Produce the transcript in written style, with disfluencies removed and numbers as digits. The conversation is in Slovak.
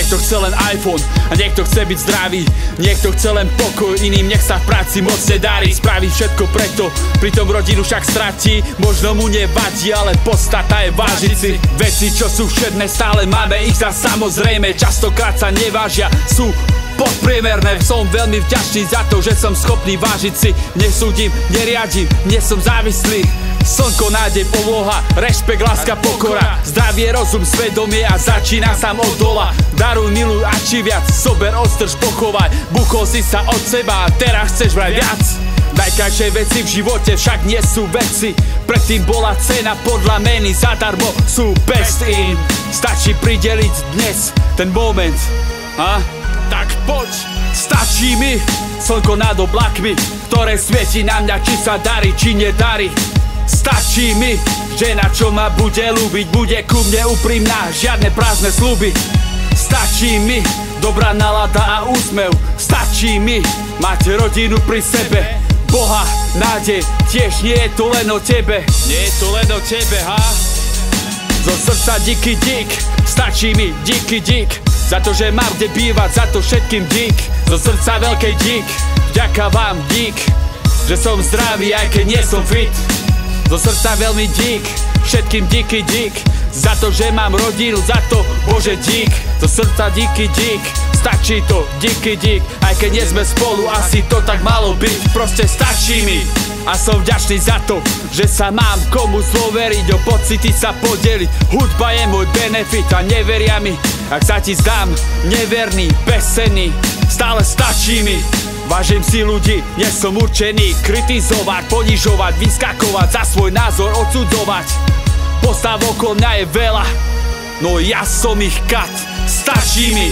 Niekto chce len iPhone a niekto chce byť zdravý. Niekto chce len pokoj, iným nech sa v práci moc nedarí. Spraví všetko preto, pritom rodinu však stratí. Možno mu nevadí, ale podstata je vážiť si veci, čo sú všedné, stále máme ich za samozrejme. Častokrát sa nevážia, sú podpriemerné. Som veľmi vďačný za to, že som schopný vážiť si. Nesúdim, neriadím, nie som závislý. Slnko, nádej, poloha, rešpekt, láska, pokora, zdravie, rozum, svedomie a začína sám od dola. Daruj, miluj a či viac, sober, odstrž, pochovaj. Buchol si sa od seba a teraz chceš vraj viac. Najkrajšie veci v živote však nie sú veci. Predtým bola cena, podľa meny zadarmo sú best in. Stačí prideliť dnes ten moment, tak poď. Stačí mi slnko nad oblakmi, ktoré svieti na mňa, či sa darí, či nedarí. Stačí mi žena, čo ma bude ľúbiť, bude ku mne úprimná, žiadne prázdne sľuby. Stačí mi dobrá nálada a úsmev. Stačí mi mať rodinu pri sebe, Boha, nádej, tiež nie je to len o tebe. Nie je to len o tebe, Zo srdca díky dík, stačí mi díky dík. Za to, že mám kde bývať, za to všetkým dík. Zo srdca veľkej dík, vďaka vám dík. Že som zdravý, aj keď nie som fit. Zo srdca veľmi dík, všetkým díky dík. Za to, že mám rodinu, za to Bože dík. Zo srdca díky dík, stačí to, díky dík. Aj keď nie sme spolu, asi to tak malo byť. Proste stačí mi a som vďačný za to, že sa mám komu zloveriť, o pocity sa podeliť. Hudba je môj benefit a neveria mi, ak sa ti zdám neverný, bezcenný. Stále stačí mi, vážim si ľudí, nie som určený kritizovať, ponižovať, vyskakovať, za svoj názor odsudzovať. Postav okolo mňa je veľa, no ja som ich kat. Stačí mi